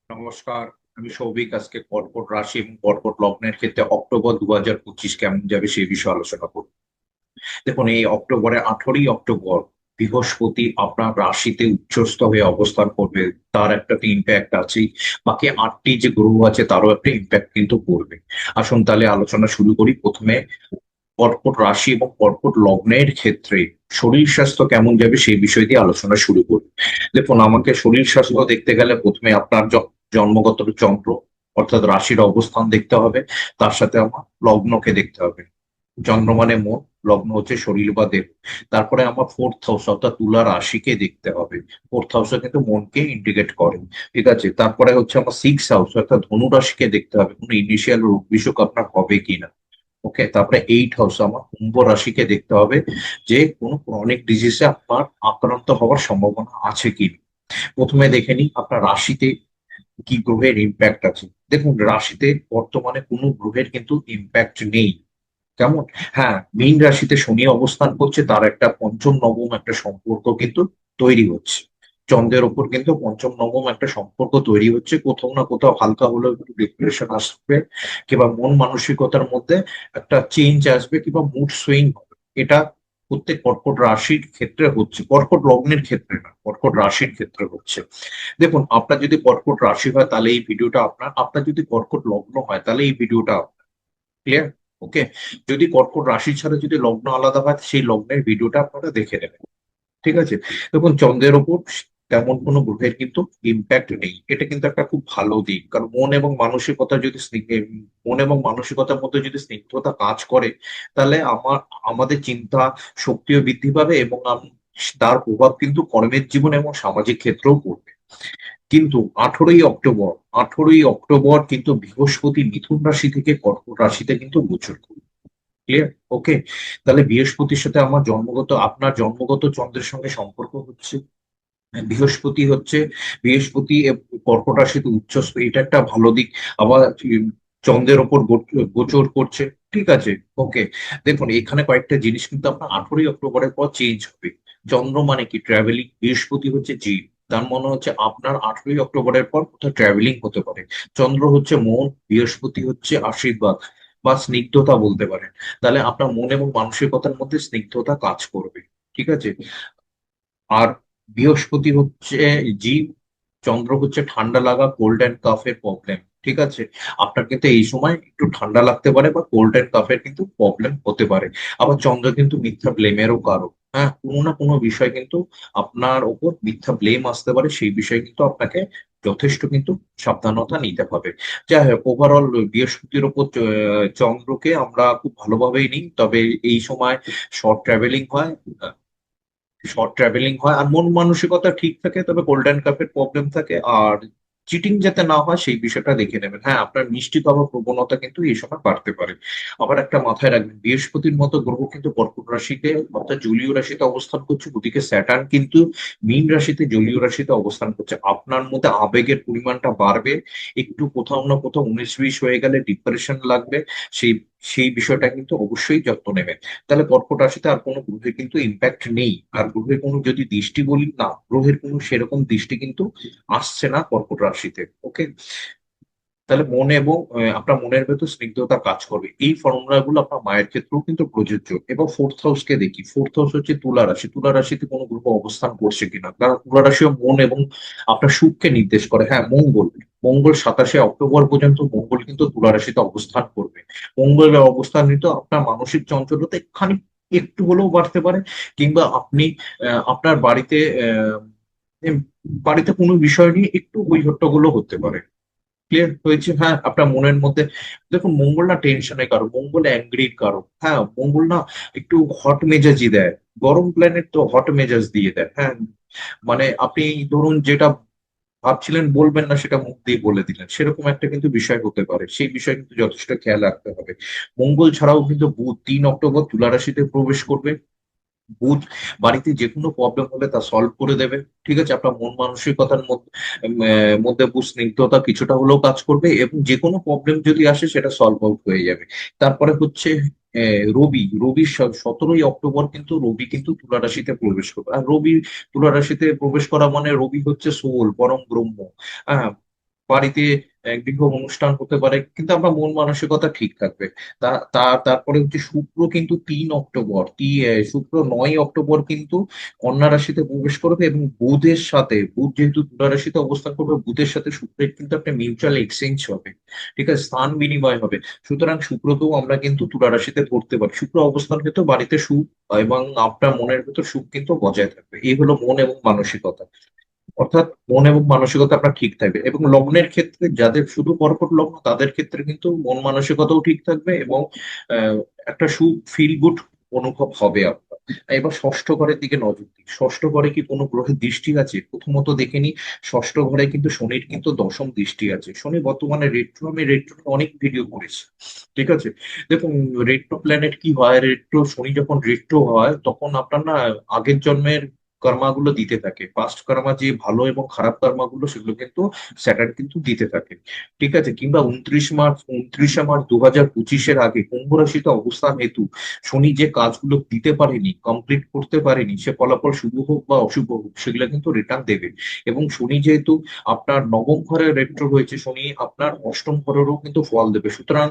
নমস্কার। আমি সৌভিক। আজকে কর্কট রাশি এবং কর্কট লগ্নের ক্ষেত্রে অক্টোবর 2025 কেমন যাবে সেই বিষয়ে আলোচনা করব। দেখুন, এই অক্টোবরে 18ই অক্টোবর বৃহস্পতি আপনার রাশিতে উচ্চস্থ হয়ে অবস্থান করবে। তার একটা তো ইম্প্যাক্ট আছেই, বাকি 8টি যে গ্রহ আছে তারও একটা ইম্প্যাক্ট কিন্তু পড়বে। আসুন তাহলে আলোচনা শুরু করি। প্রথমে কর্কট রাশি এবং কর্কট লগ্নের ক্ষেত্রে শরীর স্বাস্থ্য কেমন যাবে সেই বিষয় দিয়ে আলোচনা শুরু করি। দেখুন, আমাকে শরীর স্বাস্থ্য দেখতে গেলে প্রথমে আপনার জন্মগত চন্দ্র অর্থাৎ রাশির অবস্থান দেখতে হবে। তার সাথে আমার লগ্নকে দেখতে হবে। চন্দ্র মানে মন, লগ্ন হচ্ছে শরীর বা দেহ। তারপরে আমার ফোর্থ হাউস অর্থাৎ তুলা রাশিকে দেখতে হবে। ফোর্থ হাউসে কিন্তু মনকে ইন্ডিকেট করে। ঠিক আছে, তারপরে হচ্ছে আমার সিক্স হাউস অর্থাৎ ধনু রাশিকে দেখতে হবে, কোনো ইনিশিয়াল রোগ বিসুখ আপনার হবে কিনা। ওকে, তারপরে এইট হাউস আমার কুম্ভ রাশিকে দেখতে হবে যে কোনো ক্রনিক ডিজিজে আপনার আক্রান্ত হওয়ার সম্ভাবনা আছে কি। প্রথমে দেখে নিই আপনার রাশিতে কি গ্রহের ইম্প্যাক্ট আছে। দেখুন, রাশিতে বর্তমানে কোনো গ্রহের কিন্তু ইম্প্যাক্ট নেই। কেমন? হ্যাঁ, মীন রাশিতে শনি অবস্থান করছে, তার একটা পঞ্চম নবম একটা সম্পর্ক কিন্তু তৈরি হচ্ছে। চন্দ্রের ওপর কিন্তু পঞ্চম নবম একটা সম্পর্ক তৈরি হচ্ছে। কোথাও না কোথাও হালকা হলেও একটু ডিপ্রেশন আসবে, কিংবা মন মানসিকতার মধ্যে একটা চেঞ্জ আসবে, কিংবা মুড সুইং হবে। এটা প্রত্যেক কর্কট রাশির ক্ষেত্রে হচ্ছে, কর্কট লগ্নের ক্ষেত্রে না, কর্কট রাশির ক্ষেত্রে হচ্ছে। দেখুন, আপনার যদি কর্কট রাশি হয় তাহলে এই ভিডিওটা আপনার, আপনার যদি কর্কট লগ্ন হয় তাহলে এই ভিডিওটা ক্লিয়ার। ওকে, যদি কর্কট রাশি ছাড়া যদি লগ্ন আলাদা হয় সেই লগ্নের ভিডিওটা আপনারা দেখে নেবেন। ঠিক আছে। দেখুন, চন্দ্রের ওপর তেমন কোনো গ্রহের কিন্তু ইম্প্যাক্ট নেই। এটা কিন্তু একটা খুব ভালো দিক, কারণ মন এবং মানসিকতা যদি মন এবং মানসিকতার মধ্যে যদি স্নিগ্ধতা কাজ করে, তাহলে আমাদের চিন্তা শক্তিও বৃদ্ধি পাবে এবং তার প্রভাব কিন্তু কর্মের জীবন এবং সামাজিক ক্ষেত্রেও পড়বে। কিন্তু 18ই অক্টোবর, 18ই অক্টোবর কিন্তু বৃহস্পতি মিথুন রাশি থেকে কর্কট রাশিতে কিন্তু গোচর করবে। ক্লিয়ার? ওকে, তাহলে বৃহস্পতির সাথে আমার জন্মগত, আপনার জন্মগত চন্দ্রের সঙ্গে সম্পর্ক হচ্ছে। বৃহস্পতি হচ্ছে, বৃহস্পতি কর্কট রাশিতে উচ্চস্থ, এটা একটা ভালো দিক। আবার চন্দ্রের ওপর গোচর করছে। ঠিক আছে। ওকে, দেখুন এখানে কয়েকটা জিনিস কিন্তু আপনার 18ই অক্টোবরের পর চেঞ্জ হবে। চন্দ্র মানে কি? ট্রাভেলিং। বৃহস্পতি হচ্ছে জীব, তার মনে হচ্ছে আপনার 18ই অক্টোবরের পর কোথাও ট্রাভেলিং হতে পারে। চন্দ্র হচ্ছে মন, বৃহস্পতি হচ্ছে আশীর্বাদ বা স্নিগ্ধতা বলতে পারেন। তাহলে আপনার মন এবং মানসিকতার মধ্যে স্নিগ্ধতা কাজ করবে। ঠিক আছে। আর বৃহস্পতি হচ্ছে জীব, চন্দ্র হচ্ছে ঠান্ডা লাগা, কোল্ড অ্যান্ড কাফের প্রবলেম। ঠিক আছে, আপনার কিন্তু এই সময় একটু ঠান্ডা লাগতে পারে বা কোল্ড অ্যান্ড কাফের কিন্তু প্রবলেম হতে পারে। আবার চন্দ্র কিন্তু মিথ্যা ব্লেমেরও কারক। হ্যাঁ, কোনো না কোনো বিষয় কিন্তু আপনার ওপর মিথ্যা ব্লেম আসতে পারে, সেই বিষয়ে কিন্তু আপনাকে যথেষ্ট কিন্তু সাবধানতা নিতে হবে। যাই হোক, ওভারঅল বৃহস্পতির ওপর চন্দ্রকে আমরা খুব ভালোভাবেই নিই, তবে এই সময় শর্ট ট্রাভেলিং হয়, শর্ট ট্রাভেলিং হয়, আর মন মানসিকতা ঠিক থাকে, তবে গোল্ডেন কাপের প্রবলেম থাকে। আর চিটিং যাতে না হয় সেই বিষয়টা দেখে নেবেন। হ্যাঁ, আপনার মিষ্টি খাওয়ার প্রবণতা কিন্তু এই সময় বাড়তে পারে। আবার একটা মাথায় রাখবেন, বৃহস্পতির মতো গ্রহ কিন্তু কর্কট রাশিতে অর্থাৎ জলীয় রাশিতে অবস্থান করছে, ওদিকে স্যাটার্ন কিন্তু মীন রাশিতে জলীয় রাশিতে অবস্থান করছে। আপনার মধ্যে আবেগের পরিমাণটা বাড়বে, একটু কোথাও না কোথাও 19-20 হয়ে গেলে ডিপ্রেশন লাগবে। সেই সেই বিষয়টা কিন্তু অবশ্যই যত্ন নেবেন। তাহলে কর্কট রাশিতে আর কোনো গ্রহের কিন্তু ইম্প্যাক্ট নেই। আর গ্রহের কোনো যদি দৃষ্টি বলি, না, গ্রহের কোনো সেরকম দৃষ্টি কিন্তু আসছে না কর্কট রাশিতে। ওকে, তাহলে মনে এবং আপনার মনের ভেতর স্নিগ্ধতা কাজ করবে। এই ফর্মুলা গুলো আপনার মায়ের ক্ষেত্রেও কিন্তু প্রযোজ্য। এবার ফোর্থ হাউস কে দেখি। ফোর্থ হাউস হচ্ছে তুলা রাশি। তুলা রাশিতে কোনো গ্রহ অবস্থান করছে কিনা, কারণ তুলা রাশিও মন এবং আপনার সুখকে নির্দেশ করে। হ্যাঁ, মঙ্গল, মঙ্গল 27 অক্টোবর পর্যন্ত মঙ্গল কিন্তু তুলা রাশিতে অবস্থান করবে। মঙ্গলের অবস্থান নিতে আপনার মানসিক চঞ্চলতা খানিক একটু হলেও বাড়তে পারে, কিংবা আপনি আপনার বাড়িতে এম, বাড়িতে কোনো বিষয় নিয়ে একটু বই হট্টগোলও হতে পারে। ক্লিয়ার হয়েছে? হ্যাঁ, আপনার মনের মধ্যে, দেখুন মঙ্গল না টেনশনের কারো, মঙ্গল অ্যাংরির কারো। হ্যাঁ, মঙ্গল না একটু হট মেজাজি দেয়। গরম প্ল্যানেট তো হট মেজাজ দিয়ে দেয়। হ্যাঁ, মানে আপনি ধরুন যেটা ভাবছিলেন বলবেন না, সেটা মুখ দিয়ে বলে দিলেন, সেরকম একটা কিন্তু বিষয় হতে পারে। সেই বিষয়ে কিন্তু যথেষ্ট খেয়াল রাখতে হবে। মঙ্গল ছাড়াও কিন্তু বুধ 3 অক্টোবর তুলা রাশিতে প্রবেশ করবে। বুধ বাড়িতে যে কোনো প্রবলেম হলে তা সলভ করে দেবে। ঠিক আছে, আপনার মন মানসিকতার মধ্যে মধ্যে বুধ স্নিগ্ধতা কিছুটা হলেও কাজ করবে, এবং যে কোনো প্রবলেম যদি আসে সেটা সলভ আউট হয়ে যাবে। তারপরে হচ্ছে রবি। 17ই অক্টোবর কিন্তু রবি কিন্তু তুলা রাশিতে প্রবেশ করবে। আর রবি তুলা রাশিতে প্রবেশ করা মানে রবি হচ্ছে সোল, পরম ব্রহ্ম। হ্যাঁ, বাড়িতে গৃহ অনুষ্ঠান হতে পারে, কিন্তু আপনার মন মানসিকতা ঠিক থাকবে। তারপরে হচ্ছে শুক্র কিন্তু 3 অক্টোবর, শুক্র 9 অক্টোবর কিন্তু কন্যা রাশিতে প্রবেশ করবে, এবং বুধের সাথে, বুধ যেহেতু তুলা রাশিতে অবস্থান করবে, বুধের সাথে শুক্রের কিন্তু একটা মিউচুয়াল এক্সচেঞ্জ হবে, ঠিক আছে, স্থান বিনিময় হবে। সুতরাং শুক্রকেও আমরা কিন্তু তুলা রাশিতে ধরতে পারি। শুক্র অবস্থান কিন্তু বাড়িতে সুখ এবং আপনার মনের ভেতর সুখ কিন্তু বজায় থাকবে। এই হলো মন এবং মানসিকতা, অর্থাৎ মন এবং মানসিকতা আপনার ঠিক থাকবে। এবং লগ্নের ক্ষেত্রে যাদের শুধু কর্কট লগ্ন, তাদের ক্ষেত্রে কিন্তু মন মানসিকতাও ঠিক থাকবে, এবং আহ, একটা ফিল গুড অনুভব হবে আপনার। এবার ষষ্ঠ ঘরের দিকে নজর দিই। ষষ্ঠ ঘরে কি কোনো গ্রহের দৃষ্টি আছে? প্রথমত দেখে নি, ষষ্ঠ ঘরে কিন্তু শনির কিন্তু দশম দৃষ্টি আছে। শনি বর্তমানে রেট্রো, আমি রেট্রো অনেক ভিডিও করেছি, ঠিক আছে। দেখুন, রেট্রো প্ল্যানেট কি হয়, রেট্রো শনি যখন রেট্রো হয় তখন আপনার না আগের জন্মের কর্মাগুলো দিতে থাকে। পাস্ট কর্মা, যে ভালো এবং খারাপ কর্মাগুলো, সেগুলো কিন্তু স্যাটার্ন কিন্তু দিতে থাকে, ঠিক আছে। কিংবা 29 মার্চ 2025-এর আগে কুম্ভ রাশিতে অবস্থান হেতু শনি যে কাজগুলো দিতে পারেনি, কমপ্লিট করতে পারেনি, সে ফলাফল শুভ হোক বা অশুভ হোক, সেগুলো কিন্তু রিটার্ন দেবে। এবং শনি যেহেতু আপনার নবম ঘরে রেট্রো রয়েছে, শনি আপনার অষ্টম ঘরেরও কিন্তু ফল দেবে। সুতরাং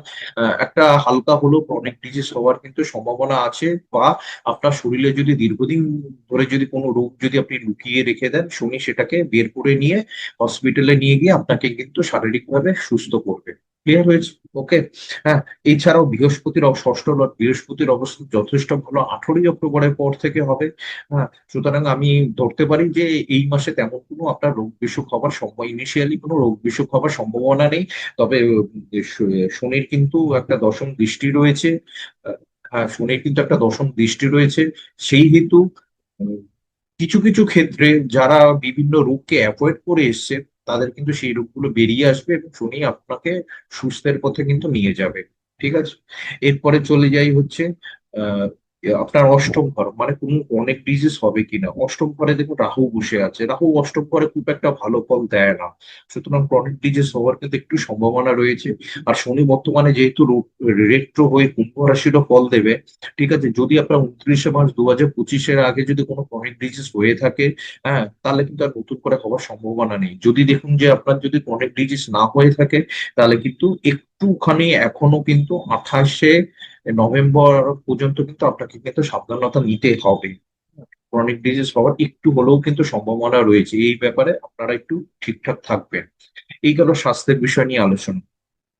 একটা হালকা হলেও ক্রনিক ডিজিজ হওয়ার কিন্তু সম্ভাবনা আছে, বা আপনার শরীরে যদি দীর্ঘদিন ধরে যদি কোনো রোগ যদি আপনি লুকিয়ে রেখে দেন, শনি সেটাকে বের করে নিয়ে হসপিটালে নিয়ে গিয়ে আপনাকে কিন্তু শারীরিকভাবে সুস্থ করবে। ক্লিয়ার হয়েছে? ওকে। হ্যাঁ। এছাড়াও ষষ্ঠ লর্ড বৃহস্পতির অবস্থান যথেষ্ট ভালো, 18 অক্টোবরের পর থেকে হবে। হ্যাঁ, সুতরাং আমি ধরতে পারি যে এই মাসে তেমন কোনো আপনার রোগ বিসুখ হবার ইনিশিয়ালি কোনো রোগ বিসুখ হবার সম্ভাবনা নেই। তবে শনির কিন্তু একটা দশম দৃষ্টি রয়েছে। হ্যাঁ, শনির কিন্তু একটা দশম দৃষ্টি রয়েছে। সেই হেতু উম, কিছু কিছু ক্ষেত্রে যারা বিভিন্ন রোগকে অ্যাভয়েড করে এসছে, তাদের কিন্তু সেই রোগগুলো বেরিয়ে আসবে, এবং শনি আপনাকে সুস্থের পথে কিন্তু নিয়ে যাবে। ঠিক আছে। এরপরে চলে যাই হচ্ছে আহ আপনার অষ্টম ঘর, মানে কোন অনেক ডিজিজ হবে কিনা। অষ্টম ঘরে দেখুন রাহু বসে আছে, রাহু অষ্টম ঘরে খুব একটা ভালো ফল দেয় না। সুতরাং ক্রনিক ডিজিজ হওয়ার কিন্তু একটু সম্ভাবনা রয়েছে। আর শনি বর্তমানে যেহেতু রেট্রো হয়ে কুম্ভ রাশিরও ফল দেবে, ঠিক আছে। যদি আপনার 29 মার্চ 2025-এর আগে যদি কোনো ক্রনিক ডিজিজ হয়ে থাকে, হ্যাঁ, তাহলে কিন্তু আর নতুন করে হওয়ার সম্ভাবনা নেই। যদি দেখুন যে আপনার যদি ক্রনিক ডিজিজ না হয়ে থাকে, তাহলে কিন্তু একটুখানি এখনো কিন্তু 28শে নভেম্বর পর্যন্ত কিন্তু আপনাকে কিন্তু সাবধানতা নিতে হবে। ক্রনিক ডিজিজ হওয়ার একটু হলেও কিন্তু সম্ভাবনা রয়েছে, এই ব্যাপারে আপনারা একটু ঠিকঠাক থাকবেন। এই গেল স্বাস্থ্যের বিষয় নিয়ে আলোচনা।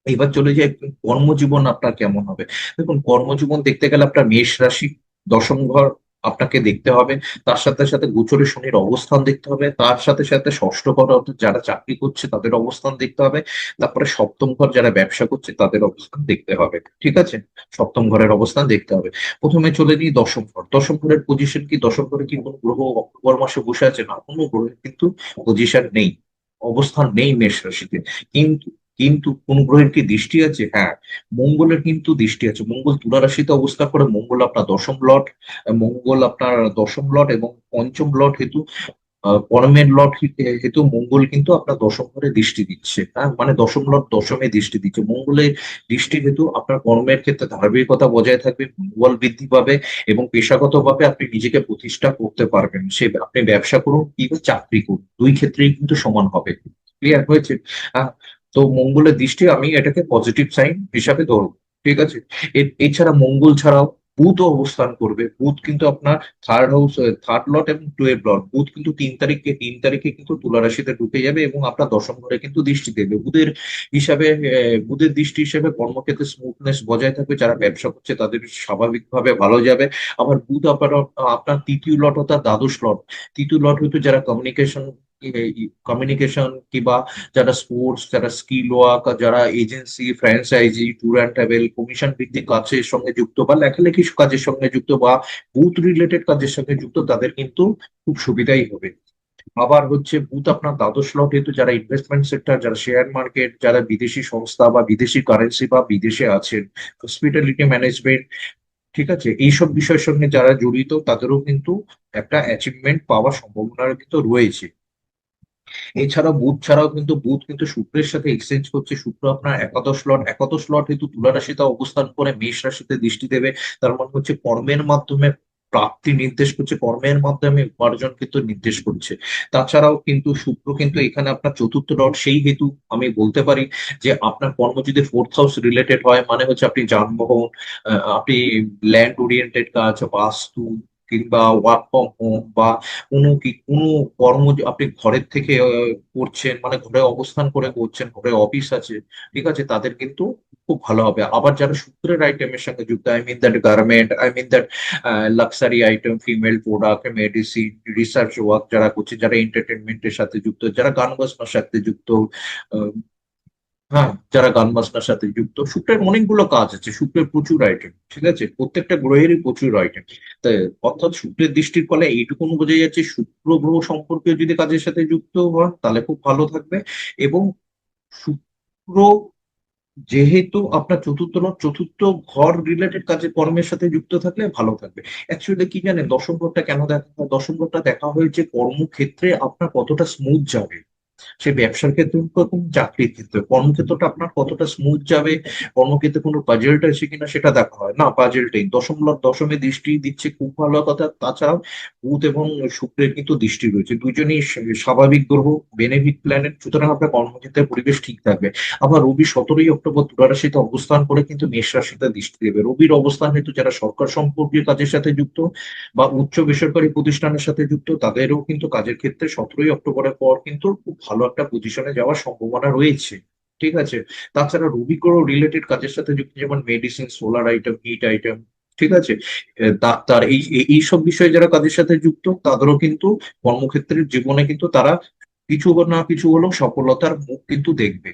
এবার চলে যাই কর্মজীবন আপনার কেমন হবে। দেখুন, কর্মজীবন দেখতে গেলে আপনার মেষ রাশি, দশম ঘর আপনাকে দেখতে হবে। তার সাথে সাথে গোচরে শনির অবস্থান দেখতে হবে। তার সাথে সাথে ষষ্ঠ ঘর, অর্থাৎ যারা চাকরি করছে তাদের অবস্থান দেখতে হবে। তারপরে সপ্তম ঘর, যারা ব্যবসা করছে তাদের অবস্থান দেখতে হবে, ঠিক আছে। সপ্তম ঘরের অবস্থান দেখতে হবে। প্রথমে চলে নিই দশম ঘর। দশম ঘরের পজিশন কি, দশম ঘরে কি কোনো গ্রহ অক্টোবর মাসে বসে আছে? না, কোনো গ্রহের কিন্তু পজিশন নেই, অবস্থান নেই মেষ রাশিতে। কিন্তু কিন্তু কোন গ্রহের কি দৃষ্টি আছে? হ্যাঁ, মঙ্গলের কিন্তু দৃষ্টি আছে। মঙ্গল তুলা রাশিতে অবস্থান করে, মঙ্গল আপনার দশম লর্ড। মঙ্গল আপনার দশম লর্ড এবং পঞ্চম লর্ড হেতু, কর্মের লর্ড হেতু মঙ্গল কিন্তু আপনার দশম ঘরে দৃষ্টি দিচ্ছে। হ্যাঁ, মানে দশম লর্ড দশমে দৃষ্টি দিচ্ছে। মঙ্গলের দৃষ্টি হেতু আপনার কর্মের ক্ষেত্রে ধারাবাহিকতা বজায় থাকবে, মনোবল বৃদ্ধি পাবে, এবং পেশাগতভাবে আপনি নিজেকে প্রতিষ্ঠা করতে পারবেন। সে আপনি ব্যবসা করুন কিংবা চাকরি করুন, দুই ক্ষেত্রেই কিন্তু সমান হবে। ক্লিয়ার হয়েছে? আহ, তো মঙ্গলের দৃষ্টি আমি এটাকে পজিটিভ সাইন হিসাবে ধরবো, ঠিক আছে। এছাড়া মঙ্গল ছাড়াও বুধ অবস্থান করবে। বুধ কিন্তু আপনার থার্ড লট এবং 12 লট। বুধ কিন্তু 3 তারিখে কিন্তু তুলা রাশিতে ঢুকে যাবে, এবং আপনার দশম ঘরে কিন্তু দৃষ্টি দেবে। হিসাবে বুধের দৃষ্টি হিসেবে কর্মক্ষেত্রে স্মুথনেস বজায় থাকবে, যারা ব্যবসা করছে তাদের স্বাভাবিকভাবে ভালো যাবে। আবার বুধ আপনার আপনার তৃতীয় লট অর্থাৎ দ্বাদশ লট, তৃতীয় লট হইতে যারা কমিউনিকেশন কিংবা যারা স্পোর্টস, যারা স্কিল ওয়ার্ক, যারা agency, franchise, tour and travel, commission ভিত্তিক কাজের সঙ্গে যুক্ত, বা লেখালেখি কাজের সঙ্গে যুক্ত, বা বুথ রিলেটেড কাজের সঙ্গে যুক্ত, তাদের কিন্তু খুব সুবিধাই হবে। আবার হচ্ছে বুথ আপনার দ্বাদশ লট হেতু যারা ইনভেস্টমেন্ট সেক্টর, যারা শেয়ার মার্কেট, যারা বিদেশি সংস্থা বা বিদেশি কারেন্সি বা বিদেশে আছেন, হসপিটালিটি ম্যানেজমেন্ট, ঠিক আছে, এইসব বিষয়ের সঙ্গে যারা জড়িত, তাদেরও কিন্তু একটা অ্যাচিভমেন্ট পাওয়ার সম্ভাবনা কিন্তু রয়েছে। এছাড়া বুধ ছাড়াও কিন্তু বুধ কিন্তু শুক্রের সাথে এক্সচেঞ্জ করছে। শুক্র আপনার একাদশ লট হেতু তুলা রাশিতে অবস্থান করে মেষ রাশিতে দৃষ্টি দেবে। তার মানে হচ্ছে কর্মের মাধ্যমে প্রাপ্তি নির্দেশ করছে, কর্মের মাধ্যমে উপার্জন কিন্তু নির্দেশ করছে। তাছাড়াও কিন্তু শুক্র কিন্তু এখানে আপনার চতুর্থ লর্ড, সেই হেতু আমি বলতে পারি যে আপনার কর্ম যদি ফোর্থ হাউস রিলেটেড হয়, মানে হচ্ছে আপনি যানবাহন, আপনি ল্যান্ড ওরিয়েন্টেড কাজ, বাস্তু, কিংবা ওয়ার্ক ফ্রম হোম, বা কোনো কর্ম যে আপনি ঘরের থেকে করছেন, মানে ঘরে অবস্থান করে করছেন, ঘরে অফিস আছে, ঠিক আছে, তাদের কিন্তু খুব ভালো হবে। আবার যারা শুক্রের আইটেমের সঙ্গে যুক্ত, I mean that garment, I mean that luxury item, female product, medicine, research work যারা করছে, যারা এন্টারটেনমেন্টের সাথে যুক্ত, যারা গান বাজনার সাথে যুক্ত, আহ, হ্যাঁ, যারা গান বাজনার সাথে যুক্ত, শুক্রের অনেকগুলো কাজ আছে, শুক্রের প্রচুর আইটেম, ঠিক আছে, প্রত্যেকটা গ্রহেরই প্রচুর আইটেম। তাই অর্থাৎ শুক্রের দৃষ্টির ফলে এইটুকু বোঝা যাচ্ছে, শুক্র গ্রহ সম্পর্কে যদি কাজের সাথে যুক্ত হন তাহলে খুব ভালো থাকবে। এবং শুক্র যেহেতু আপনার চতুর্থ ঘর রিলেটেড কাজে কর্মের সাথে যুক্ত থাকলে ভালো থাকবে। অ্যাকচুয়ালি কি জানেন, দশম ঘরটা কেন দেখা হয়? দশম ঘরটা দেখা হয়েছে কর্মক্ষেত্রে আপনার কতটা স্মুথ যাবে, সে ব্যবসার ক্ষেত্রে হোক, চাকরির ক্ষেত্রে, কর্মক্ষেত্রটা আপনার কতটা স্মুথ যাবে, কর্মক্ষেত্রে কোনো পাজেলটা আছে কিনা সেটা দেখা হয় না, পাজেলটাই দশমে দৃষ্টি দিচ্ছে, খুব ভালো কথা। তাছাড়াও বুধ এবং শুক্রের কিন্তু দৃষ্টি রয়েছে, দুজনই স্বাভাবিক গ্রহ, বেনিফিট প্ল্যানেট, সুতরাং আপনার কর্মক্ষেত্রের পরিবেশ ঠিক থাকবে। আবার রবি 17ই অক্টোবর তুলা রাশিতে অবস্থান করে কিন্তু মেষ রাশিতে দৃষ্টি দেবে। রবির অবস্থান হেতু যারা সরকার সম্পর্কীয় কাজের সাথে যুক্ত বা উচ্চ বেসরকারি প্রতিষ্ঠানের সাথে যুক্ত, তাদেরও কিন্তু কাজের ক্ষেত্রে 17ই অক্টোবরের পর কিন্তু খুব ভালো একটা পজিশনে যাওয়ার সম্ভাবনা রয়েছে, ঠিক আছে। তাছাড়া রবি গ্রহ রিলেটেড কাজের সাথে যুক্ত, যেমন medicine, solar item, heat item, ঠিক আছে, ডাক্তার, এই সব বিষয়ে যারা কাজের সাথে যুক্ত, তাদেরও কিন্তু কর্মক্ষেত্রের জীবনে কিন্তু তারা কিছু না কিছু হলেও সফলতার মুখ কিন্তু দেখবে।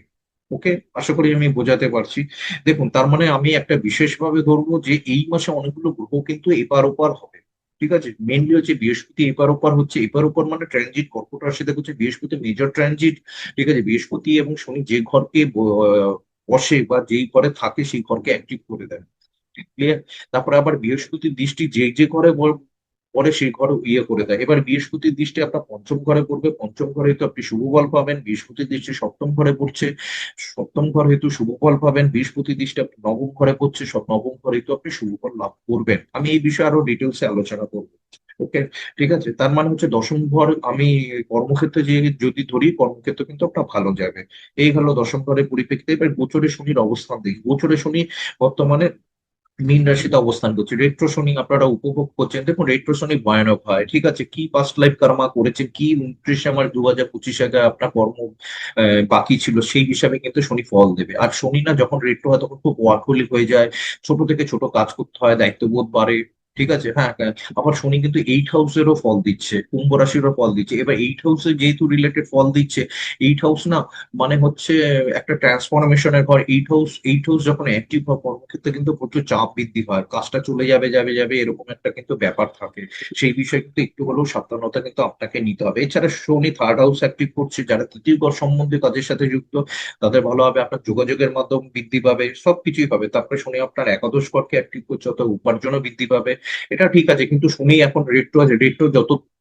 ওকে, আশা করি আমি বোঝাতে পারছি। দেখুন, তার মানে আমি একটা বিশেষভাবে ধরবো যে এই মাসে অনেকগুলো গ্রহ কিন্তু এপার ওপার হবে, ঠিক আছে। মেনলি হচ্ছে বৃহস্পতি এপার ওপার হচ্ছে, এপার ওপার মানে ট্রানজিট, কর্কট রাশিতে হচ্ছে বৃহস্পতি মেজর ট্রানজিট, ঠিক আছে। বৃহস্পতি এবং শনি যে ঘরকে বসে বা যেই ঘরে থাকে সেই ঘরকে অ্যাক্টিভ করে দেয়, ক্লিয়ার। তারপরে আবার বৃহস্পতির দৃষ্টি যে যে ঘরে পরে সেই ঘরে ইয়ে করে দেয়। এবার বৃহস্পতির দৃষ্টি আপনার পঞ্চম ঘরে পড়বে, পঞ্চম ঘরে তো আপনি শুভ ফল পাবেন। বৃহস্পতির দৃষ্টি সপ্তম ঘরে পড়ছে, সপ্তম ঘর হেতু শুভ ফল পাবেন। বৃহস্পতির দৃষ্টি আপনি নবম ঘরে পড়ছে, সব নবম ঘরে তো আপনি শুভ ফল লাভ করবেন। আমি এই বিষয়ে আরো ডিটেলসে আলোচনা করবো। ওকে, ঠিক আছে। তার মানে হচ্ছে দশম ঘর আমি কর্মক্ষেত্রে যে যদি ধরি, কর্মক্ষেত্র কিন্তু আপনার ভালো যাবে। এই হলো দশম ঘরের পরিপ্রেক্ষিতে। এবার গোচরে শনির অবস্থান দেখি। গোচরে শনি বর্তমানে মীন রাশিতে অবস্থান করছে, রেট্রো শনি আপনারা উপভোগ করছেন। দেখুন, রেট্রো শনি ভয়ানক হয়, ঠিক আছে। কি পাস্ট লাইফ কর্মা করেছেন, কি 29 মার্চ 2025 আগে আপনার কর্ম বাকি ছিল, সেই হিসাবে কিন্তু শনি ফল দেবে। আর শনি না যখন রেট্রো হয় তখন খুব ওয়ার্কহোলিক হয়ে যায়, ছোট থেকে ছোট কাজ করতে হয়, দায়িত্ববোধ বাড়ে, ঠিক আছে। হ্যাঁ, হ্যাঁ। আবার শনি কিন্তু 8 হাউসেরও ফল দিচ্ছে, কুম্ভ রাশিরও ফল দিচ্ছে। এবার 8 হাউসে যেহেতু রিলেটেড ফল দিচ্ছে, 8 হাউস না মানে হচ্ছে একটা ট্রান্সফরমেশনের ঘর। এইট হাউস যখন অ্যাক্টিভ হয়, কর্মক্ষেত্রে কিন্তু প্রচুর চাপ বৃদ্ধি হয়, কাজটা চলে যাবে যাবে যাবে এরকম একটা কিন্তু ব্যাপার থাকে। সেই বিষয়ে কিন্তু একটু হলেও সাবধানতা কিন্তু আপনাকে নিতে হবে। এছাড়া শনি 3rd হাউস অ্যাক্টিভ করছে, যারা তৃতীয় ঘর সম্বন্ধে কাজের সাথে যুক্ত, তাদের ভালো হবে, আপনার যোগাযোগের মাধ্যম বৃদ্ধি পাবে, সবকিছুই পাবে। তারপরে শনি আপনার একাদশ ঘরকে অ্যাক্টিভ করছে, অর্থাৎ উপার্জনও বৃদ্ধি পাবে। এটা ঠিক আছে, কিন্তু শনি এখন রেট্রো আছে, রেট্রো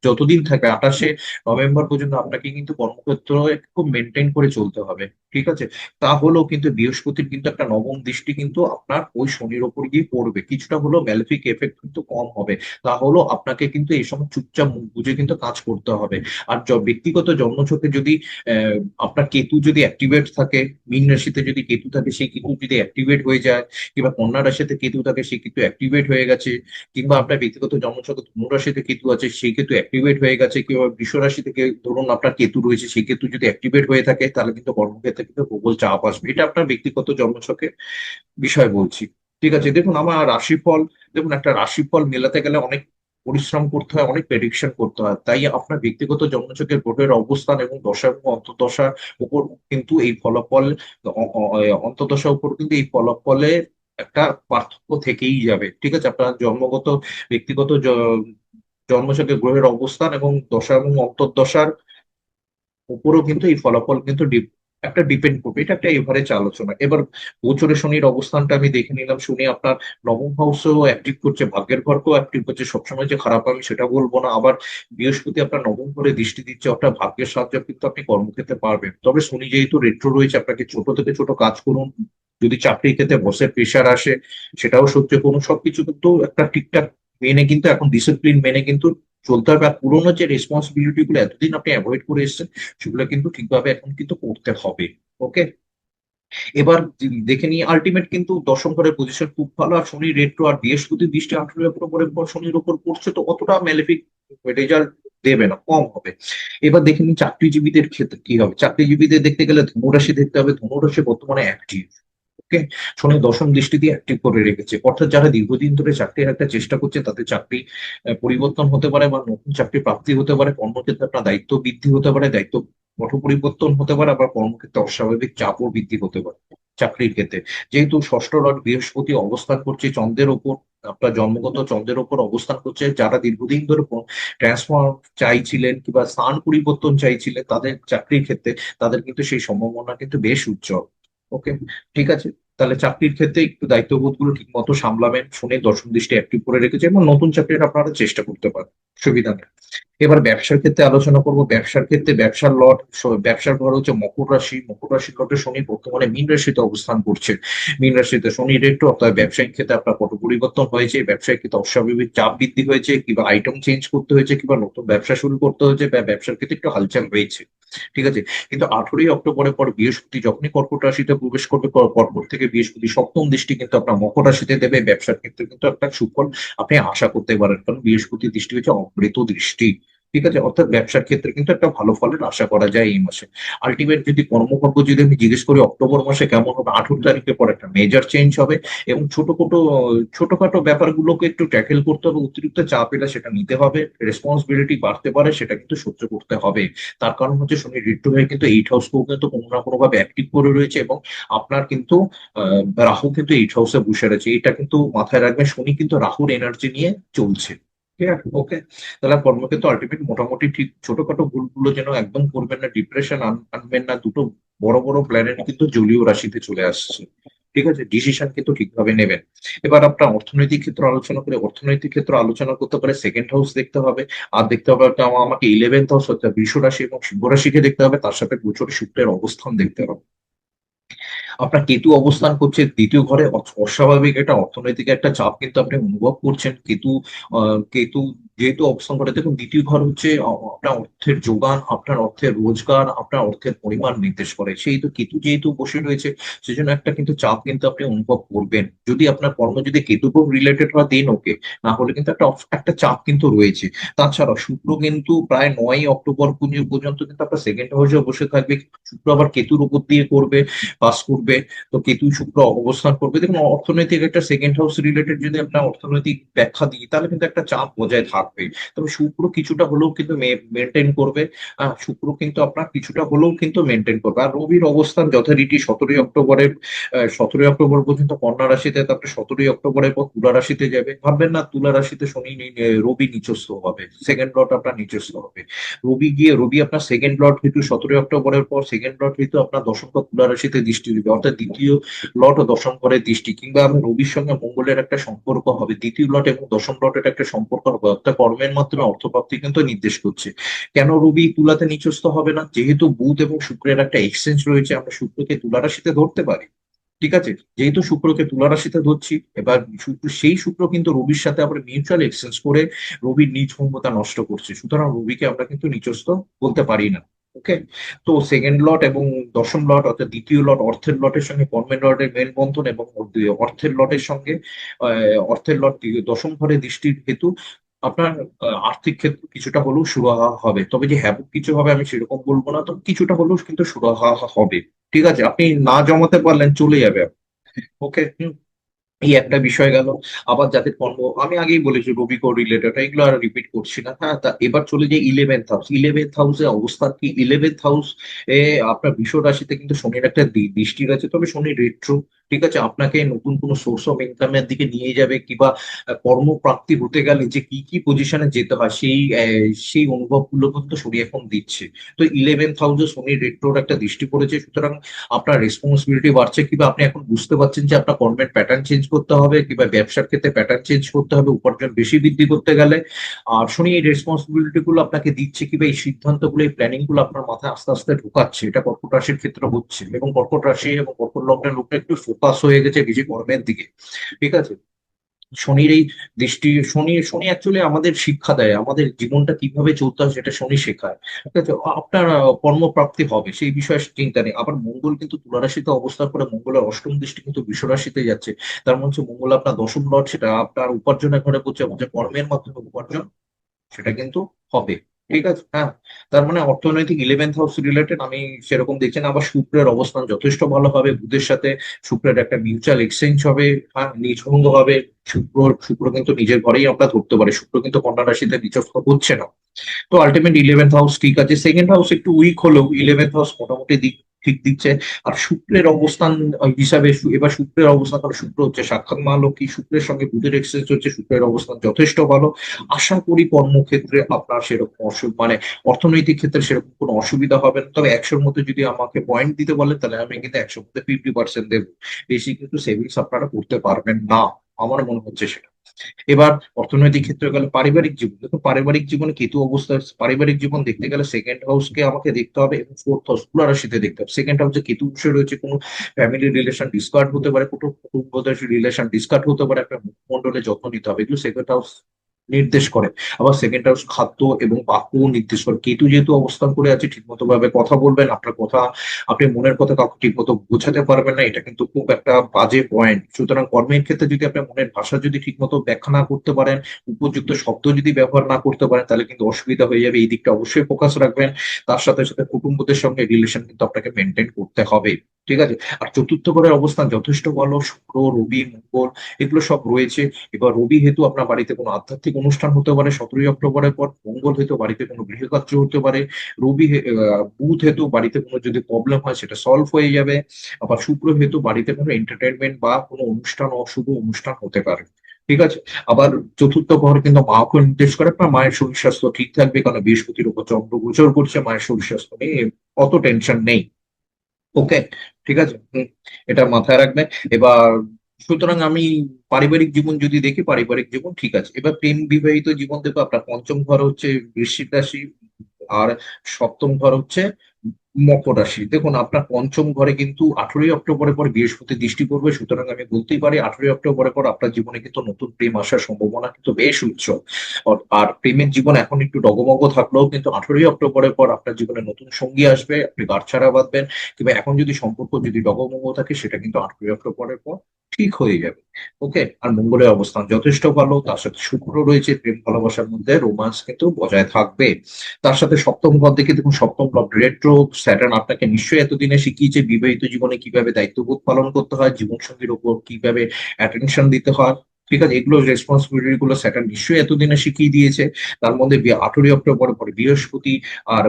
যতদিন থাকে 28শে নভেম্বর পর্যন্ত আপনাকে কিন্তু কর্মক্ষেত্র খুব মেনটেন করে চলতে হবে, ঠিক আছে। তা হলেও কিন্তু বৃহস্পতির কিন্তু একটা নবম দৃষ্টি কিন্তু আপনার ওই শনির ওপর গিয়ে পড়বে, কিছুটা হলেও ম্যালেফিক এফেক্ট কিন্তু কম হবে। তা হলেও আপনাকে কিন্তু এই সময় চুপচাপ মুখ বুঝে কিন্তু কাজ করতে হবে। আর ব্যক্তিগত জন্মছকে যদি আহ, আপনার কেতু যদি অ্যাক্টিভেট থাকে, মীন রাশিতে যদি কেতু থাকে, সেই কেতু যদি অ্যাক্টিভেট হয়ে যায়, কিংবা কন্যা রাশিতে কেতু থাকে, সেই কেতু অ্যাক্টিভেট হয়ে গেছে, কিংবা আপনার ব্যক্তিগত জন্মছকে ধনু রাশিতে কেতু আছে, সেই কেতু অ্যাক্টিভেট হয়ে গেছে, কিংবা বৃষ রাশি থেকে ধরুন আপনার কেতু রয়েছে, সেই কেতু যদি অ্যাক্টিভেট হয়ে থাকে, তাহলে কিন্তু কর্মক্ষেত্রে কিন্তু প্রবল চাপ আসবে। এটা আপনার ব্যক্তিগত জন্মছকের বিষয় বলছি, ঠিক আছে। দেখুন, আমার রাশিফল, দেখুন একটা রাশিফল মেলাতে গেলে অনেক পরিশ্রম করতে হয়, অনেক প্রেডিকশন করতে হয়। তাই আপনার ব্যক্তিগত জন্মছকের গ্রহের অবস্থান এবং দশা এবং অন্তর্দশার উপর কিন্তু এই ফলাফল, অন্তর্দশার উপর কিন্তু এই ফলাফলের একটা পার্থক্য থেকেই যাবে, ঠিক আছে। আপনার জন্মগত ব্যক্তিগত জন্মছকে গ্রহের অবস্থান এবং দশা এবং অন্তর্দশার উপরও কিন্তু এই ফলাফল কিন্তু একটা ডিপেন্ড করবে। এটা একটা এভারেজ আলোচনা। এবার গোচরে শনির অবস্থানটা আমি দেখে নিলাম। শনি আপনার নবম হাউসেও অ্যাক্টিভ করছে, ভাগ্যের ঘরকেও অ্যাক্টিভ করছে। সবসময় যে খারাপ আমি সেটা বলবো না। আবার বৃহস্পতি আপনার নবম ঘরে দৃষ্টি দিচ্ছে, অর্থাৎ ভাগ্যের সাহায্য কিন্তু আপনি কর্মক্ষেত্রে পারবেন। তবে শনি যেহেতু রেট্রো রয়েছে, আপনাকে ছোট থেকে ছোট কাজ করুন, যদি চাকরির ক্ষেত্রে বসের প্রেশার আসে সেটাও সহ্য করুন, সবকিছু কিন্তু একটা ঠিকঠাক মেনে কিন্তু এখন ডিসিপ্লিন মেনে কিন্তু চলতে হবে। আর পুরোনো যে রেসপন্সিবিলিটি গুলো এতদিন আপনি অ্যাভয়েড করে এসেছেন, সেগুলো কিন্তু ঠিকভাবে এখন কিন্তু করতে হবে। ওকে, এবার দেখে নিই আলটিমেট কিন্তু দশম ঘরের পজিশন খুব ভালো, আর শনি রেট্রো আর বৃহস্পতি দৃষ্টি 18 অক্টোবরের পর শনির উপর পড়ছে, তো অতটা ম্যালেফিক রেজাল্ট দেবে না, কম হবে। এবার দেখে নিই চাকরিজীবীদের ক্ষেত্রে কি হবে। চাকরিজীবীদের দেখতে গেলে ধনুরাশি দেখতে হবে, ধনুরাশি বর্তমানে অ্যাক্টিভ। ওকে, শনি দশম দৃষ্টি দিয়ে অ্যাক্টিভ করে রেখেছে, অর্থাৎ যারা দীর্ঘদিন ধরে চাকরির একটা চেষ্টা করছে তাদের চাকরি পরিবর্তন হতে পারে, বা নতুন চাকরি প্রাপ্তি হতে পারে। কর্মক্ষেত্রে আপনার দায়িত্ব বৃদ্ধি হতে পারে, দায়িত্ব পট পরিবর্তন হতে পারে, আবার কর্মক্ষেত্রে অস্বাভাবিক চাপও বৃদ্ধি হতে পারে চাকরির ক্ষেত্রে। যেহেতু ষষ্ঠ লর্ড বৃহস্পতি অবস্থান করছে চন্দ্রের ওপর, আপনার জন্মগত চন্দ্রের ওপর অবস্থান করছে, যারা দীর্ঘদিন ধরে ট্রান্সফার চাইছিলেন কিংবা স্থান পরিবর্তন চাইছিলেন তাদের চাকরির ক্ষেত্রে, তাদের কিন্তু সেই সম্ভাবনা কিন্তু বেশ উজ্জ্বল। ওকে, ঠিক আছে। তাহলে চাকরির ক্ষেত্রে একটু দায়িত্ববোধ গুলো ঠিক মতো সামলাবেন, শুনে দশম দৃষ্টি অ্যাক্টিভ করে রেখেছে, এবং নতুন চাকরির আপনারা চেষ্টা করতে পারেন, সুবিধা নেই। এবার ব্যবসার ক্ষেত্রে আলোচনা করব। ব্যবসার ক্ষেত্রে ব্যবসার লট, ব্যবসার ঘর হচ্ছে মকর রাশি, মকর রাশির লটে শনি বর্তমানে মীন রাশিতে অবস্থান করছে। মীন রাশিতে শনি রেট্রো, অর্থাৎ ব্যবসায়িক ক্ষেত্রে আপনার পট পরিবর্তন হয়েছে, ব্যবসায়িক ক্ষেত্রে অস্বাভাবিক চাপ বৃদ্ধি হয়েছে, কিংবা আইটেম চেঞ্জ করতে হয়েছে, কিংবা নতুন ব্যবসা শুরু করতে হয়েছে, বা ব্যবসার ক্ষেত্রে একটু হালচাল হয়েছে। ঠিক আছে, কিন্তু 18 অক্টোবরের পর বৃহস্পতি যখনই কর্কট রাশিতে প্রবেশ করবে, কর্কট থেকে বৃহস্পতি সপ্তম দৃষ্টি কিন্তু আপনার মকর রাশিতে দেবে, ব্যবসার ক্ষেত্রে কিন্তু একটা সুফল আপনি আশা করতে পারেন, কারণ বৃহস্পতি দৃষ্টি হচ্ছে অমৃত দৃষ্টি। ঠিক আছে, অর্থাৎ ব্যবসার ক্ষেত্রে কিন্তু একটা ভালো ফলের আশা করা যায় এই মাসে। আলটিমেট যদি কর্মভাগ্য যদি আমি জিজ্ঞেস করি অক্টোবর মাসে কেমন হবে, 18 তারিখের পর একটা মেজর চেঞ্জ হবে, এবং ছোটখাটো ব্যাপারগুলোকে একটু ট্যাকেল করতে হবে, অতিরিক্ত চাপ এলে সেটা নিতে হবে, রেসপন্সিবিলিটি বাড়তে পারে, সেটা কিন্তু সহ্য করতে হবে। তার কারণ হচ্ছে শনি ঋতু হয়ে কিন্তু 8 হাউসকেও কিন্তু কোনো না কোনো ভাবে অ্যাক্টিভ করে রয়েছে, এবং আপনার কিন্তু রাহু কিন্তু 8 হাউসে বসে রয়েছে, এটা কিন্তু মাথায় রাখবেন। শনি কিন্তু রাহুর এনার্জি নিয়ে চলছে। ঠিক আছে, ওকে। তাহলে কর্মক্ষেত্রে আলটিমেট মোটামুটি ঠিক, ছোটখাটো ভুলগুলো যেন একদম করবেন না, ডিপ্রেশন আনবেন না। দুটো বড় বড় প্ল্যানেট কিন্তু জলীয় রাশিতে চলে আসছে। ঠিক আছে, ডিসিশন কিন্তু ঠিকভাবে নেবেন। এবার আপনার অর্থনৈতিক ক্ষেত্র আলোচনা করে, অর্থনৈতিক ক্ষেত্র আলোচনা করতে পারে সেকেন্ড হাউস দেখতে হবে, আর দেখতে হবে একটা আমাকে 11th হাউস অর্থাৎ বৃষ রাশি এবং সিংহ রাশিকে দেখতে হবে, তার সাথে গোচরে শুক্রের অবস্থান দেখতে হবে। আপনার কেতু অবস্থান করছে দ্বিতীয় ঘরে, অস্বাভাবিক একটা অর্থনৈতিক একটা চাপ কিন্তু আপনি অনুভব করছেন। কেতু যেহেতু অবস্থান করে, দেখুন দ্বিতীয় ঘর হচ্ছে আপনার অর্থের যোগান, আপনার অর্থের রোজগার, আপনার অর্থের পরিমাণ নির্দেশ করে। সেই তো কেতু যেহেতু বসে রয়েছে, সেজন্য একটা কিন্তু চাপ কিন্তু আপনি অনুভব করবেন, যদি আপনার কর্ম যদি কেতু রিলেটেড হয় দেন ওকে, না হলে কিন্তু একটা চাপ কিন্তু রয়েছে। তাছাড়া শুক্র কিন্তু প্রায় 9 অক্টোবর পর্যন্ত কিন্তু আপনার সেকেন্ড হাউসে বসে থাকবে। শুক্র আবার কেতুর উপর দিয়ে করবে, পাস করবে। তো কেতু শুক্র অবস্থান করবে, দেখুন অর্থনৈতিক একটা সেকেন্ড হাউস রিলেটেড যদি আপনার অর্থনৈতিক ব্যাখ্যা দিই, তাহলে কিন্তু একটা চাপ বজায় থাকবে। তবে শুক্র কিছুটা হলেও কিন্তু মেনটেন করবে। শুক্র কিন্তু আপনার কিছুটা হলেও কিন্তু মেনটেন করবে। আর রবির অবস্থান যথারীতি 17 অক্টোবর পর্যন্ত কন্যা রাশিতে, তারপরে 17 অক্টোবরের পর তুলা রাশিতে যাবে। ভাববেন না তুলা রাশিতে রবি নিচস্থ হবে, সেকেন্ড লর্ড আপনার নিচস্থ হবে। রবি আপনার সেকেন্ড লর্ড ঋতু 17 অক্টোবরের পর সেকেন্ড লর্ড ঋতু আপনার দশম ঘর তুলা রাশিতে দৃষ্টি দিবে, অর্থাৎ দ্বিতীয় লর্ড ও দশম ঘরের দৃষ্টি, কিংবা আমি রবির সঙ্গে মঙ্গলের একটা সম্পর্ক হবে, দ্বিতীয় লট এবং দশম লটের একটা সম্পর্ক হবে, অর্থাৎ কর্মের মাধ্যমে অর্থপ্রাপ্তি কিন্তু নির্দেশ করছে। কেন রবি তুলাতে নিচস্থ হবে না? যেহেতু বুধ এবং শুক্রের একটা এক্সচেঞ্জ রয়েছে, আমরা শুক্রকে তুলা রাশিতে ধরতে পারি। ঠিক আছে, যেহেতু শুক্রকে তুলা রাশিতে ধরছি, এবার সেই শুক্র কিন্তু রবির সাথে আবার মিউচুয়াল এক্সচেঞ্জ করে রবির নিজ ভঙ্গতা নষ্ট করছে, সুতরাং রবিকে আমরা কিন্তু নিচস্থ বলতে পারি না। ওকে, তো সেকেন্ড লট এবং দশম লট অর্থাৎ দ্বিতীয় লট অর্থের লটের সঙ্গে কর্মের লটের মেলবন্ধন, এবং অর্থের লটের সঙ্গে অর্থের লট দশম ঘরে দৃষ্টির হেতু আপনার আর্থিক ক্ষেত্রে কিছুটা হলেও সুরাহা হবে। তবে যে হ্যাঁ কিছু হবে আমি সেরকম বলবো না, তো কিছুটা হলেও কিন্তু সুরাহা হবে। ঠিক আছে, আপনি না জমাতে পারলেন চলে যাবে। ওকে, এই একটা বিষয় গেল। আবার যাদের কর্ম, আমি আগেই বলেছি রবি কো রিলেটেড, এগুলো আর রিপিট করছি না। হ্যাঁ, তা এবার চলে যাই 11th হাউস। 11th হাউসে অবস্থান কি? 11th হাউস এ আপনার বৃষ রাশিতে কিন্তু শনির একটা দৃষ্টি আছে, তবে শনি রেট্রো। ঠিক আছে, আপনাকে নতুন কোনো সোর্স অফ ইনকামের দিকে নিয়ে যাবে, কিংবা কর্মপ্রাপ্তি হতে গেলে যে কি কি পজিশনে যেতে হয় সেই অনুভবগুলো কিন্তু শনি এখন দিচ্ছে। তো 11th হাউসে শনি রেট্রোর একটা দৃষ্টি পড়েছে, সুতরাং আপনার রেসপন্সিবিলিটি বাড়ছে, কিংবা আপনি এখন বুঝতে পারছেন যে আপনার কর্মের প্যাটার্ন চেঞ্জ করতে হবে, কিংবা ব্যবসার ক্ষেত্রে প্যাটার্ন চেঞ্জ করতে হবে উপার্জন বেশি বৃদ্ধি করতে গেলে। আর শনি এই রেসপন্সিবিলিটি গুলো আপনাকে দিচ্ছে, কিংবা এই সিদ্ধান্তগুলো এই প্ল্যানিং গুলো আপনার মাথায় আস্তে আস্তে ঢুকাচ্ছে। এটা কর্কট রাশির ক্ষেত্রে হচ্ছে, এবং কর্কট রাশি এবং কর্কট লগ্নের লোকটা একটু ফোকাস হয়ে গেছে বেশি কর্মের দিকে। ঠিক আছে, শনির এই দৃষ্টি, শনি শনি অ্যাকচুয়ালি আমাদের শিক্ষা দেয়, আমাদের জীবনটা কিভাবে চলতে হয় সেটা শনি শেখায়। ঠিক আছে, আপনার কর্মপ্রাপ্তি হবে সেই বিষয়ে চিন্তা নেই। আবার মঙ্গল কিন্তু তুলা রাশিতে অবস্থান করে, মঙ্গলের অষ্টম দৃষ্টি কিন্তু বৃষ রাশিতে যাচ্ছে। তার মানে হচ্ছে মঙ্গল আপনার দশম লর্ড, সেটা আপনার উপার্জনের ঘরে বলছে, যে কর্মের মাধ্যমে উপার্জন সেটা কিন্তু হবে। ঠিক আছে, হ্যাঁ। তার মানে অর্থনৈতিক 11th হাউস রিলেটেড আমি সেরকম দেখছি না। আবার শুক্রের অবস্থান যথেষ্ট ভালো হবে, বুধের সাথে শুক্রের একটা মিউচুয়াল এক্সচেঞ্জ হবে, হ্যাঁ, নিচভঙ্গ হবে। শুক্র শুক্র কিন্তু নিজের ঘরেই আমরা ধরতে পারি, শুক্র কিন্তু কন্যা রাশিতে নিচস্থ হচ্ছে না। তো আলটিমেট 11th হাউস ঠিক আছে, সেকেন্ড হাউস একটু উইক হলেও 11th হাউস মোটামুটি দিক ঠিক দিচ্ছে। আর শুক্রের অবস্থান হিসাবে এবার শুক্রের অবস্থান, কারণ শুক্র হচ্ছে সাক্ষাৎ মহালক্ষী, শুক্রের সঙ্গে বুধের এক্সচেঞ্জ হচ্ছে, শুক্রের অবস্থান যথেষ্ট ভালো। আশা করি কর্মক্ষেত্রে আপনার সেরকম মানে অর্থনৈতিক ক্ষেত্রে সেরকম কোনো অসুবিধা হবে না। তবে 100-র মধ্যে যদি আমাকে পয়েন্ট দিতে বলেন, তাহলে আমি কিন্তু 100-র মধ্যে 50% দেবো। বেশি কিন্তু সেভিংস আপনারা করতে পারবেন না, আমার মনে হচ্ছে সেটা। এবার অর্থনৈতিক ক্ষেত্রে গেলে পারিবারিক জীবন, দেখুন পারিবারিক জীবনে কেতু অবস্থা, পারিবারিক জীবন দেখতে গেলে সেকেন্ড হাউসকে আমাকে দেখতে হবে এবং ফোর্থ হাউস তুলা রাশিতে দেখতে হবে। সেকেন্ড হাউসে কেতু বসে রয়েছে, কোনো ফ্যামিলি রিলেশন ডিসকার্ড হতে পারে, কোনো কুটুম্বদের রিলেশন ডিসকার্ড হতে পারে, আপনার মুখমণ্ডলে যত্ন নিতে হবে, এগুলো সেকেন্ড হাউস নির্দেশ করে। আবার সেকেন্ড হাউস খাদ্য এবং বাক্য নির্দেশ করে। কেতু যেহেতু অবস্থান করে আছে, ঠিকমতো ভাবে কথা বলবেন, আপনার কথা, আপনি মনের কথা কাউকে ঠিক মতো বোঝাতে পারবেন না, এটা কিন্তু খুব একটা বাজে পয়েন্ট। সুতরাং কর্মের ক্ষেত্রে যদি আপনার মনের ভাষা যদি ঠিক মতো ব্যাখ্যা না করতে পারেন, উপযুক্ত শব্দ যদি ব্যবহার না করতে পারেন, তাহলে কিন্তু অসুবিধা হয়ে যাবে। এই দিকটা অবশ্যই ফোকাস রাখবেন। তার সাথে সাথে কুটুম্বদের সঙ্গে রিলেশন কিন্তু আপনাকে মেনটেন করতে হবে। ঠিক আছে। আর চতুর্থ ঘরের অবস্থান যথেষ্ট ভালো, শুক্র রবি মঙ্গল এগুলো সব রয়েছে। এবার রবি হেতু আপনার বাড়িতে কোনো আধ্যাত্মিক অনুষ্ঠান হতে পারে 17ই অক্টোবরের পর, মঙ্গল হেতু বাড়িতে কোনো গৃহকার্য হতে পারে, বুধ হেতু বাড়িতে কোনো যদি প্রবলেম হয় সেটা সলভ হয়ে যাবে। আবার শুক্র হেতু বাড়িতে কোনো এন্টারটেনমেন্ট বা কোনো অনুষ্ঠান, অশুভ অনুষ্ঠান হতে পারে। ঠিক আছে। আবার চতুর্থ ঘর কিন্তু মাকে নির্দেশ করে, আপনার মায়ের শরীর স্বাস্থ্য ঠিক থাকবে, কারণ বৃহস্পতির উপর চন্দ্র গোচর করছে, মায়ের শরীর স্বাস্থ্য নিয়ে অত টেনশন নেই। ওকে, ঠিক আছে। এটা মাথায় রাখবেন। এবার সুতরাং আমি পারিবারিক জীবন যদি দেখি, পারিবারিক জীবন ঠিক আছে। এবার প্রেম বিবাহিত জীবন দেখবো, আপনার পঞ্চম ঘর হচ্ছে বৃশ্চিক রাশি, আর সপ্তম ঘর হচ্ছে মকর রাশি। দেখুন আপনার পঞ্চম ঘরে কিন্তু 18ই অক্টোবরের পর বৃহস্পতি দৃষ্টি পড়বে, সুতরাং আমি বলতেই পারি 18ই অক্টোবরের পর আপনার জীবনে কিন্তু নতুন প্রেম আসার সম্ভাবনা কিন্তু বেশ উজ্জ্বল। আর প্রেমের জীবন এখন একটু ডগমগ থাকলেও কিন্তু 18ই অক্টোবরের পর আপনার জীবনে নতুন সঙ্গী আসবে, আপনি গাঁটছড়া বাঁধবেন। কিংবা এখন যদি সম্পর্ক যদি ডগমগ থাকে, সেটা কিন্তু 18ই অক্টোবরের পর ঠিক হয়ে যাবে। ওকে। আর মঙ্গলের অবস্থান যথেষ্ট ভালো, তার সাথে শুক্র রয়েছে, প্রেম ভালোবাসার মধ্যে রোমান্স কিন্তু বজায় থাকবে। তার সাথে সপ্তম ঘর দেখে দেখুন, সপ্তম ঘর রেট্রো স্যাটার্ন আপনাকে নিশ্চয়ই এতদিনে শিখিয়েছে বিবাহিত জীবনে কিভাবে দায়িত্ববোধ পালন করতে হয়, জীবন সঙ্গীর উপর কিভাবে অ্যাটেনশন দিতে হয়। ঠিক আছে, এগুলো রেসপন্সিবিলিটি গুলো স্যাটার্ন নিশ্চয়ই এতদিনে শিখিয়ে দিয়েছে। তার মধ্যে 18ই অক্টোবর পরে বৃহস্পতি আর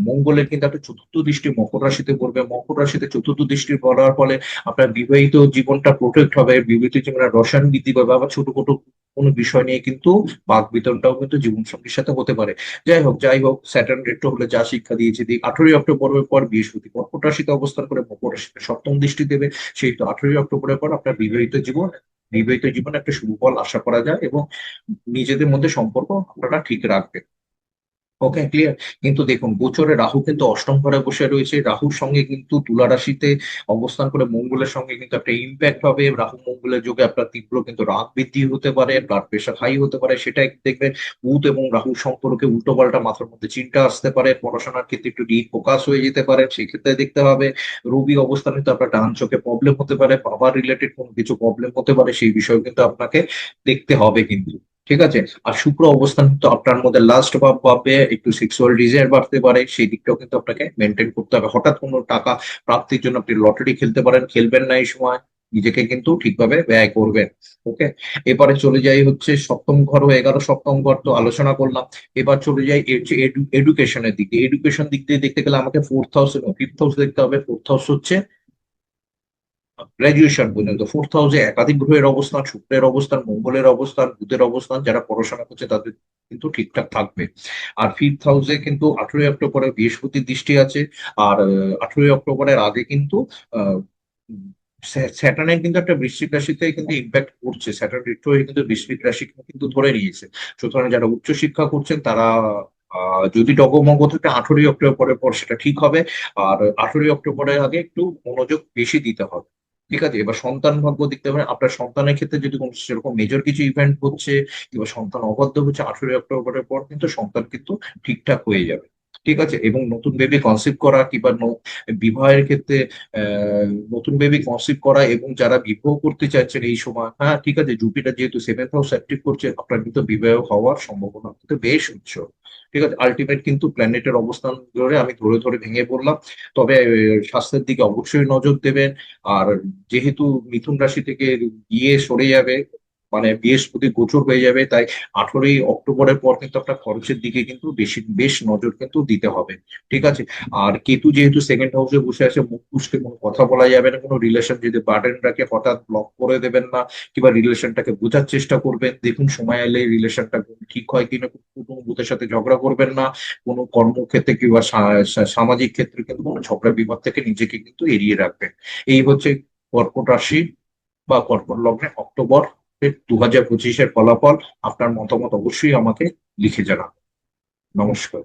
মঙ্গলের কিন্তু একটা চতুর্থ দৃষ্টি মকর রাশিতে পড়বে। মকর রাশিতে চতুর্থ দৃষ্টি পড়ার ফলে আপনার বিবাহিত জীবনটা প্রোটেক্ট হবে, বিবাহিত জীবনের রসায়ন বৃদ্ধি পাবে। আবার ছোট ছোট কোনো বিষয় নিয়ে কিন্তু বাক বিতণ্ডাও কিন্তু জীবন সঙ্গীর সাথে হতে পারে। যাই হোক স্যাটার্ন রেট্রো হলে যা শিক্ষা দিয়েছে দিক। 18ই অক্টোবরের পর বৃহস্পতি কর্কট রাশিতে অবস্থান করে মকর রাশিতে সপ্তম দৃষ্টি দেবে। সেই তো 18ই অক্টোবরের পর আপনার বিবাহিত জীবন একটা শুভ ফল আশা করা যায়, এবং নিজেদের মধ্যে সম্পর্ক আপনারা ঠিক রাখবে। ওকে, ক্লিয়ার। কিন্তু দেখুন গোচরে রাহু কিন্তু অষ্টম ঘরে বসে রয়েছে, রাহুর সঙ্গে কিন্তু তুলা রাশিতে অবস্থান করে মঙ্গলের সঙ্গে কিন্তু একটা ইম্প্যাক্ট হবে। রাহু মঙ্গলের যোগে আপনার তীব্র কিন্তু রাগ বৃদ্ধি হতে পারে, ব্লাড প্রেশার হাই হতে পারে, সেটা দেখবেন। বুধ এবং রাহুর সম্পর্কে উল্টো পাল্টা মাথার মধ্যে চিন্তা আসতে পারে, পড়াশোনার ক্ষেত্রে একটু ডি ফোকাস হয়ে যেতে পারে, সেই ক্ষেত্রে দেখতে হবে। রবি অবস্থানে তো আপনার ডান চোখে প্রবলেম হতে পারে, বাবার রিলেটেড কোনো কিছু প্রবলেম হতে পারে, সেই বিষয়ে কিন্তু আপনাকে দেখতে হবে কিন্তু। ঠিক আছে। আর শুক্র অবস্থান তো আপনার মধ্যে লাস্ট ভাব ভাবে একটু সেক্সুয়াল ডিজায়ার বাড়তে পারে, সেই দিকটাও কিন্তু আপনাকে মেনটেন করতে হবে। হঠাৎ কোনো টাকা প্রাপ্তির জন্য আপনি লটারি খেলতে পারেন, খেলবেন না এই সময়, নিজেকে কিন্তু ঠিকভাবে ব্যয় করবেন। ওকে। এবারে চলে যাই হচ্ছে সপ্তম ঘর ও 11 সপ্তম ঘর তো আলোচনা করলাম। এবার চলে যাই এডুকেশনের দিক দিয়ে। এডুকেশন দিক দিয়ে দেখতে গেলে আমাকে ফোর্থ হাউস এবং ফিফথ হাউস দেখতে হবে। ফোর্থ হাউস হচ্ছে গ্রাজুয়েশন পর্যন্ত, ফোর্থ হাউসে একাধিক গ্রহের অবস্থান, শুক্রের অবস্থান, মঙ্গলের অবস্থান, বুধের অবস্থান, যারা পড়াশোনা করছে তাদের কিন্তু ঠিকঠাক থাকবে। আর ফিফথ হাউসে কিন্তু 18ই অক্টোবরে বৃহস্পতির দৃষ্টি আছে। আর 18ই অক্টোবরের আগে কিন্তু আহ স্যাটার্নের কিন্তু একটা বৃশ্চিক রাশিতে কিন্তু ইম্প্যাক্ট করছে, স্যাটার্ন রেট্রো হয়ে কিন্তু বৃশ্চিক রাশি কিন্তু ধরে নিয়েছে। সুতরাং যারা উচ্চশিক্ষা করছেন তারা যদি ডগমগ থাকে 18ই অক্টোবরের পর সেটা ঠিক হবে। আর 18ই অক্টোবরের আগে একটু মনোযোগ বেশি দিতে হবে। ঠিক আছে, এবার সন্তান ভাগ্য দেখতে পারেন, আপনার সন্তানের ক্ষেত্রে যদি কোনো সেরকম মেজর কিছু ইভেন্ট হচ্ছে কিংবা সন্তান অবাধ্য হচ্ছে 18ই অক্টোবরের পর, কিন্তু সন্তান কিন্তু ঠিকঠাক হয়ে যাবে। ঠিক আছে, এবং নতুন বেবি কনসিভ করা কিংবা বিবাহের ক্ষেত্রে নতুন বেবি কনসিভ করা, এবং যারা বিবাহ করতে চাইছেন এই সময়, হ্যাঁ ঠিক আছে, জুপিটার যেহেতু 7th হাউস অ্যাক্টিভ করছে, আপনার কিন্তু বিবাহ হওয়ার সম্ভাবনা কিন্তু বেশ উচ্চ। ঠিক আছে, আলটিমেট কিন্তু প্ল্যানেটের অবস্থান ধরে আমি ধরে ধরে ভেঙে বললাম। তবে স্বাস্থ্যের দিকে অবশ্যই নজর দেবেন। আর যেহেতু মিথুন রাশি থেকে গিয়ে সরে যাবে, মানে বৃহস্পতি গোচর হয়ে যাবে, তাই 18ই অক্টোবরের পর কিন্তু আপনার খরচের দিকে কিন্তু বেশ নজর কিন্তু দিতে হবে। ঠিক আছে, আর কেতু যেহেতু 2nd হাউসে বসে আছে, মুখ ফুসকে কোনো কথা বলা যাবে না, কোনো রিলেশন যদি বার্ডেন রাখে হঠাৎ ব্লক করে দেবেন না, কিংবা রিলেশনটাকে বোঝার চেষ্টা করবেন, দেখুন সময় এলে রিলেশনটা ঠিক হয় কিনা। কুটুম্বদের সাথে ঝগড়া করবেন না, কোনো কর্মক্ষেত্রে কিংবা সামাজিক ক্ষেত্রে কিন্তু কোনো ঝগড়া বিবাদ থেকে নিজেকে কিন্তু এড়িয়ে রাখবেন। এই হচ্ছে কর্কট রাশি বা কর্কট লগ্নে অক্টোবর 2025-এর ফলাফল। আপনার মতামত অবশ্যই আমাকে লিখে জানান। নমস্কার।